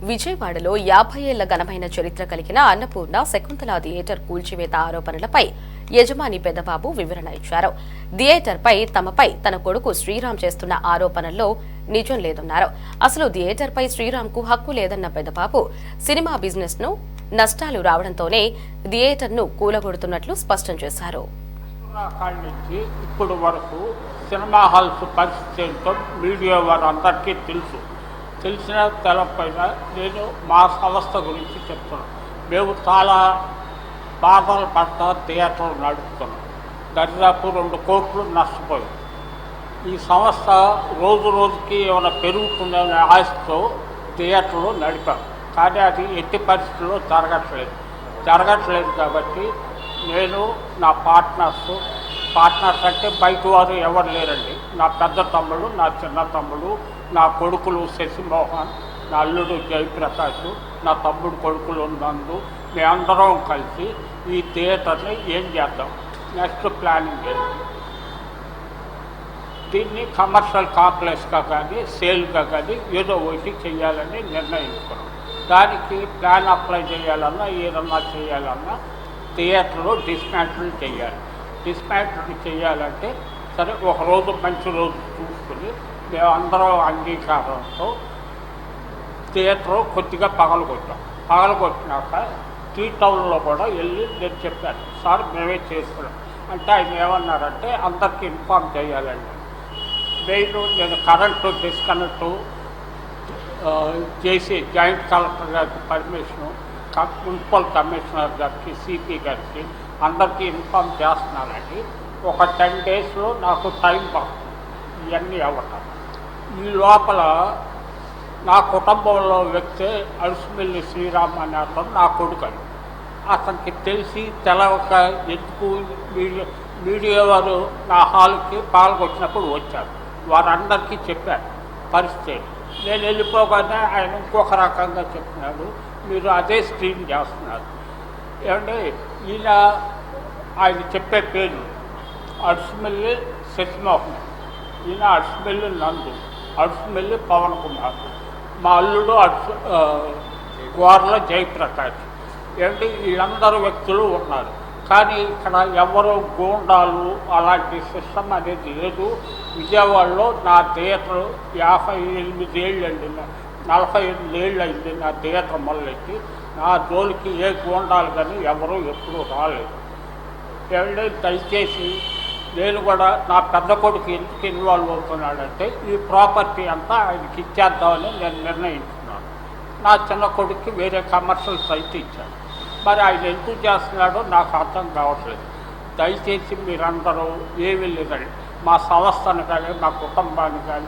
విజయవాడలో 50 ఏళ్ల ఘనమైన చరిత్ర కలిగిన అన్నపూర్ణ శకుంతల థియేటర్ కూల్చివేత ఆరోపణలపై యజమాని పెద్దబాబు వివరణ ఇచ్చారు. థియేటర్పై తమపై తన కొడుకు శ్రీరామ్ చేస్తున్న ఆరోపణల్లో నిజం లేదన్నారు. అసలు థియేటర్పై శ్రీరామ్కు హక్కు లేదన్న పెద్దబాబు సినిమా బిజినెస్ ను నష్టాలు రావడంతోనే థియేటర్ను కూలగొడుతున్నట్లు స్పష్టం చేశారు. ఇప్పుడు వరకు సినిమా హాల్స్ పరిస్థితి మీడియా వారందరికీ తెలిసిన తెలపైన నేను మా సంస్థ గురించి చెప్తున్నాను. మేము చాలా బాధలు పడతా థియేటర్లు నడుపుతున్నాం. దరిదాపు 2 కోట్లు నష్టపోయాం. ఈ సంస్థ రోజు రోజుకి ఏమైనా పెరుగుతుందనే ఆశతో థియేటర్లు నడిపాం. కానీ అది ఎట్టి పరిస్థితుల్లో జరగట్లేదు కాబట్టి నేను నా పార్ట్నర్స్ అంటే బయట వారు ఎవరు లేరండి. నా పెద్ద తమ్ముడు, నా చిన్న తమ్ముడు, నా కొడుకులు శశిమోహన్, నా అల్లుడు జయప్రకాష్, నా తమ్ముడు కొడుకులు నందు, మేమందరం కలిసి ఈ థియేటర్ని ఏం చేద్దాం, నెక్స్ట్ ప్లానింగ్ ఏంటి, దీన్ని కమర్షియల్ కాంప్లెక్స్గా కానీ సేల్గా కానీ ఏదో ఒకటి చేయాలని నిర్ణయించుకున్నాం. దానికి ప్లాన్ అప్లై చేయాలన్నా ఏదన్నా చేయాలన్నా థియేటర్లో డిస్మాంటిల్ చేయాలంటే సరే ఒకరోజు మంచి రోజు చూసుకుని మేమందరం అంగీకారంతో థియేటర్ కొద్దిగా పగలగొట్టినాక 3 టౌన్లో కూడా వెళ్ళి నేను చెప్పాను, సార్ మేమే చేస్తున్నాం అంటే ఆయన ఏమన్నారంటే అందరికీ ఇన్ఫార్మ్ చేయాలండి. నేను కరెంటు డిస్కనెక్ట్ చేసి జాయింట్ కలెక్టర్ గారికి పర్మిషను, మున్సిపల్ కమిషనర్ గారికి, సిపి గారికి అందరికీ ఇన్ఫార్మ్ చేస్తున్నానండి. ఒక 10 డేస్లో నాకు టైం పడుతుంది ఇవన్నీ అవ్వటం. ఈ లోపల నా కుటుంబంలో వ్యక్తి అరుసుమిల్లి శ్రీరామ్ అనే అతను నా కొడుకు. అతనికి తెలవక ఎందుకు మీడియా వారు నా హాల్కి పాల్గొచ్చినప్పుడు వచ్చారు. వారందరికీ చెప్పారు పరిస్థితి. నేను వెళ్ళిపోగానే ఆయన ఇంకొక రకంగా చెప్తున్నాడు, మీరు అదే స్ట్రీమ్ చేస్తున్నారు. ఏమంటే ఆయన చెప్పే పేరు అరుసుమిల్లి శశిమోహన్, ఈయన అరుసుమిల్లి నందు, అరుసుమిల్లి పవన్ కుమార్, మా అల్లుడు గోర్ల జయప్రకాష్. ఏమంటే వీళ్ళందరూ వ్యక్తులు ఉన్నారు. కానీ ఇక్కడ ఎవరో గూండాలు అలాంటి సిస్టమ్ అనేది లేదు. విజయవాడలో నా థియేటర్ 58 ఏళ్ళు అయింది, 48 ఏళ్ళు అయింది నా థియేటర్ మొదలెట్టి. నా జోలికి ఏ గూండాలు కానీ ఎవరూ ఎప్పుడూ రాలేదు. ఏమంటే దయచేసి నేను కూడా నా పెద్ద కొడుకు ఎందుకు ఇన్వాల్వ్ అవుతున్నాడంటే ఈ ప్రాపర్టీ అంతా ఆయనకి ఇచ్చేద్దామని నేను నిర్ణయించుకున్నాను. నా చిన్న కొడుక్కి వేరే కమర్షియల్ సైట్ ఇచ్చాను. మరి ఆయన ఎందుకు చేస్తున్నాడో నాకు అర్థం కావట్లేదు. దయచేసి మీరందరూ ఏమీ లేదండి, మా సంస్థను కానీ మా కుటుంబాన్ని కానీ